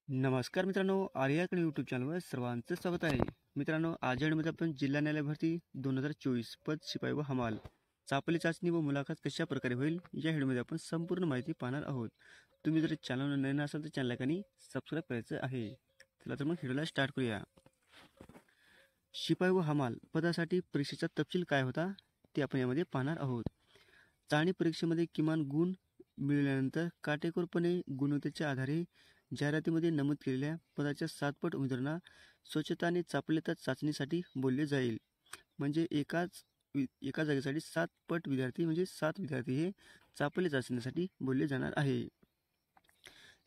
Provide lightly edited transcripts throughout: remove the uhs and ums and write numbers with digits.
नमस्कार मित्रांनो, आर्याकडे यूट्यूब चॅनलवर सर्वांचं स्वागत आहे. मित्रांनो, आज मध्ये आपण जिल्हा न्यायालय भरती 2024 पद शिपाई व हमाल चाचपली चाचणी व मुलाखत कशा प्रकारे होईल या व्हिडिओमध्ये आपण संपूर्ण माहिती पाहणार आहोत. तुम्ही जर चॅनलवर नवीन असाल तर चॅनलला आणि सबस्क्राईब करायचं आहे. चला तर मग व्हिडिओला स्टार्ट करूया. शिपाई व हमाल पदासाठी परीक्षेचा तपशील काय होता ते आपण यामध्ये पाहणार आहोत. चाचणी परीक्षेमध्ये किमान गुण मिळाल्यानंतर काटेकोरपणे गुणवत्तेच्या आधारे जाहिरातीमध्ये नमूद केलेल्या पदाच्या 7 पट उमेदवारांना स्वच्छता आणि चाचपलेता चाचणीसाठी बोलले जाईल. म्हणजे एका जागेसाठी 7 पट विद्यार्थी म्हणजे 7 विद्यार्थी हे चाचपले चाचणीसाठी बोलले जाणार आहे.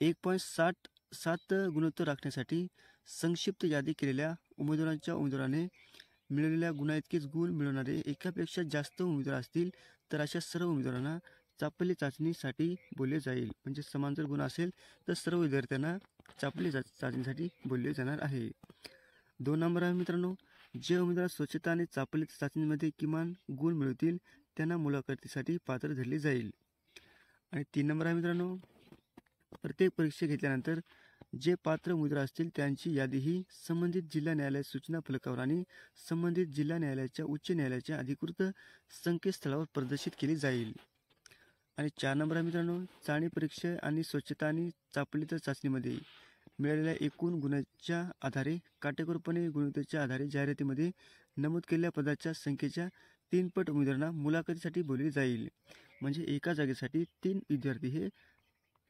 1.7 गुणोत्तर राखण्यासाठी संक्षिप्त यादी केलेल्या उमेदवाराने मिळवलेल्या गुणाइतकेच गुण मिळवणारे एकापेक्षा जास्त उमेदवार असतील तर अशा सर्व उमेदवारांना चाचपली चाचणीसाठी बोलले जाईल. म्हणजे समान जर गुण असेल तर सर्व विद्यार्थ्यांना चाचपली चाचणीसाठी बोलले जाणार आहे. 2 नंबर आहे मित्रांनो, जे उमेदवार स्वच्छता आणि चाचपली चाचणीमध्ये किमान गुण मिळवतील त्यांना मुलाखतीसाठी पात्र धरले जाईल. आणि 3 नंबर आहे मित्रांनो, प्रत्येक परीक्षा घेतल्यानंतर जे पात्र उमेदवार असतील त्यांची यादीही संबंधित जिल्हा न्यायालय सूचना फलकावर आणि संबंधित जिल्हा न्यायालयाच्या उच्च न्यायालयाच्या अधिकृत संकेतस्थळावर प्रदर्शित केली जाईल. आणि 4 नंबर आहे मित्रांनो, चाचणी परीक्षा आणि स्वच्छता आणि चाचपलेता चाचणीमध्ये मिळालेल्या एकूण गुणांच्या आधारे काटेकोरपणे गुणवत्तेच्या आधारे जाहिरातीमध्ये नमूद केलेल्या पदाच्या संख्येच्या 3 पट उमेदवारांना मुलाखतीसाठी बोलले जाईल. म्हणजे एका जागेसाठी 3 विद्यार्थी हे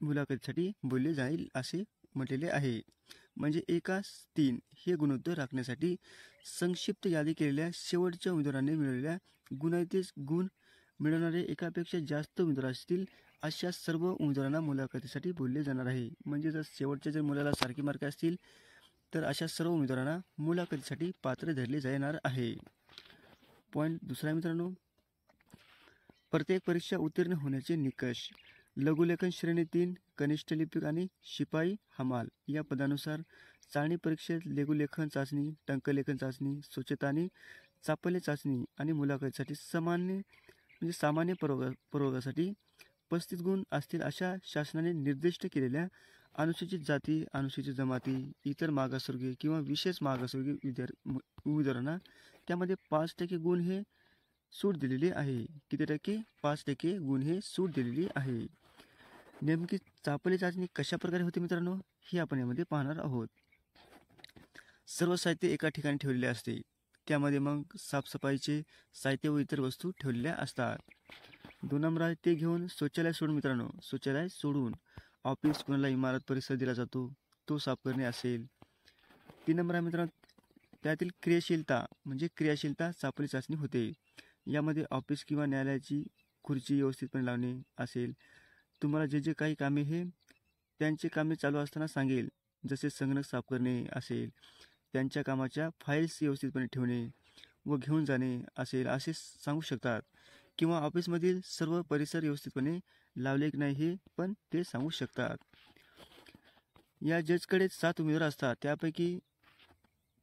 मुलाखतीसाठी बोलले जाईल असे म्हटलेले आहे. म्हणजे एकास 3 हे गुणोत्तर राखण्यासाठी संक्षिप्त यादी केलेल्या शेवटच्या उमेदवाराने मिळवलेल्या गुणाइतकेच गुण मिळवणारे एकापेक्षा जास्त उमेदवार असतील अशा सर्व उमेदवारांना मुलाखतीसाठी बोलले जाणार आहे. म्हणजे जर शेवटच्या जर मुलाला सारखी मार्क असतील तर अशा सर्व उमेदवारांना मुलाखतीसाठी पात्र धरले जाणार आहे. पॉईंट दुसरा मित्रांनो, प्रत्येक परीक्षा उत्तीर्ण होण्याचे निकष. लघुलेखन श्रेणी 3 कनिष्ठ लिपिक आणि शिपाई हमाल या पदानुसार चाचणी परीक्षेत लघुलेखन चाचणी, टंकलेखन चाचणी, स्वच्छता आणि चाचपले चाचणी आणि मुलाखतीसाठी सामान्य प्रवर्गासाठी 35 गुण असतील अशा शासनाने निर्दिष्ट केलेल्या अनुसूचित जाती, अनुसूचित जमाती, इतर मागासवर्गीय किंवा विशेष मागासवर्गीय उमेदवारांना त्यामध्ये 5% गुण हे सूट दिलेली आहे. किती टक्के? 5% गुण हे सूट दिलेली आहे. नेमकी चाचपली चाचणी कशा प्रकारे होते मित्रांनो हे आपण यामध्ये पाहणार आहोत. सर्व साहित्य एका ठिकाणी ठेवलेले असते. त्यामध्ये मग साफसफाईचे साहित्य व इतर वस्तू ठेवलेल्या असतात. 2 नंबर आहे, ते घेऊन शौचालय सोडून मित्रांनो, शौचालय सोडून ऑफिस कोणाला इमारत परिसर दिला जातो तो साफ करणे असेल. 3 नंबर आहे मित्रांनो, त्यातील क्रियाशीलता चाचपली चाचणी होते. यामध्ये ऑफिस किंवा न्यायालयाची खुर्ची व्यवस्थितपणे लावणे असेल. तुम्हाला जे काही कामे हे त्यांचे कामे चालू असताना सांगेल, जसे संगणक साफ करणे असेल, त्यांच्या कामाच्या फाईल्स व्यवस्थितपणे ठेवणे व घेऊन जाणे असेल असे सांगू शकतात. किंवा ऑफिसमधील सर्व परिसर व्यवस्थितपणे लावले की नाही हे पण ते सांगू शकतात. या जजकडे 7 उमेदवार असतात. त्यापैकी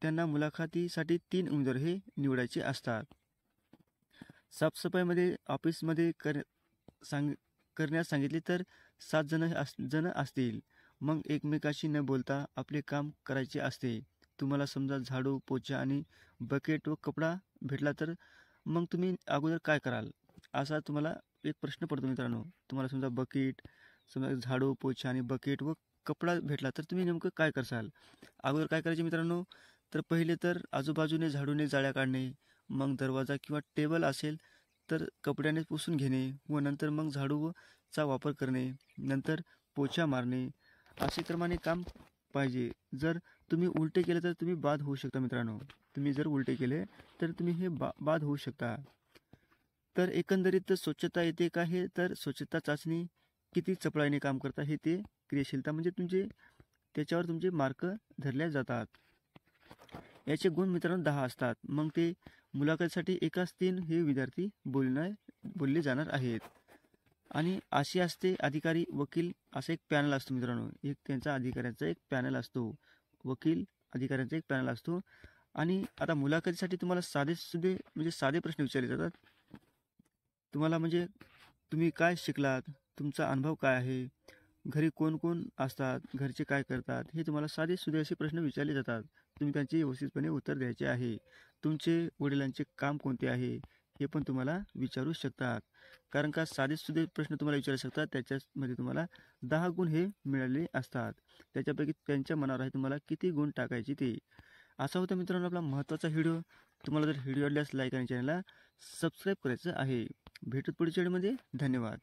त्यांना मुलाखतीसाठी 3 उमेदवार हे निवडायचे असतात. साफसफाईमध्ये ऑफिसमध्ये करण्यास सांगितले तर 7 जण असतील. मग एकमेकाशी न बोलता आपले काम करायचे असते. तुम्हाला समजा झाडू, पोछा आणि बकेट व कपडा भेटला तर मग तुम्ही अगोदर काय कराल असा तुम्हाला एक प्रश्न पडतो मित्रांनो. तुम्हाला समजा झाडू, पोछा आणि बकेट व कपडा भेटला तर तुम्ही नेमकं काय करसाल? अगोदर काय करायचे मित्रांनो, तर पहिले तर आजूबाजूने झाडूने जाळ्या काढणे, मग दरवाजा किंवा टेबल असेल तर कपड्याने पुसून घेणे व नंतर मग झाडूचा वापर करणे, नंतर पोछा मारणे असे क्रमाने काम पाहिजे. जर तुम्ही उलटे केले तर तुम्ही बाद होऊ शकता मित्रांनो. तुम्ही जर उलटे केले तर तुम्ही हे बाद होऊ शकता. तर एकंदरीत स्वच्छता येते का हे, तर स्वच्छता चाचणी किती चपळाईने काम करता हे ते क्रियाशीलता म्हणजे त्याच्यावर तुमचे मार्क धरले जातात. याचे गुण मित्रांनो 10 असतात. मग ते मुलाखतीसाठी एकाच 3 हे विद्यार्थी बोलले जाणार आहेत. आणि असे असते अधिकारी, वकील असा एक पॅनल असतो मित्रांनो. एक त्यांचा अधिकाऱ्यांचा एक पॅनल असतो, वकील अधिकाऱ्यांचा एक पॅनल असतो. आणि आता मुलाखतीसाठी तुम्हाला साधे प्रश्न विचारले जातात. तुम्हाला म्हणजे तुम्ही काय शिकलात, तुमचा अनुभव काय आहे, घरी कोण कोण असतात, घरचे काय करतात, हे तुम्हाला साधे सुधे असे प्रश्न विचारले जातात. तुम्ही त्यांचे व्यवस्थितपणे उत्तर द्यायचे आहे. तुमचे वडिलांचे काम कोणते आहे, हे पण तुम्हाला विचारू शकतात. कारण का साधे सुधे प्रश्न तुम्हाला विचारू शकतात, त्याच्यामध्ये तुम्हाला 10 गुण हे मिळालेले असतात. त्याच्यापैकी त्यांच्या मनावर आहे तुम्हाला किती गुण टाकायचे ते. असा होता मित्रांनो आपला महत्त्वाचा व्हिडिओ. तुम्हाला जर व्हिडिओ आवडल्यास लाईक आणि चॅनलला सबस्क्राईब करायचं आहे. भेटू पुढच्या व्हिडिओमध्ये. धन्यवाद.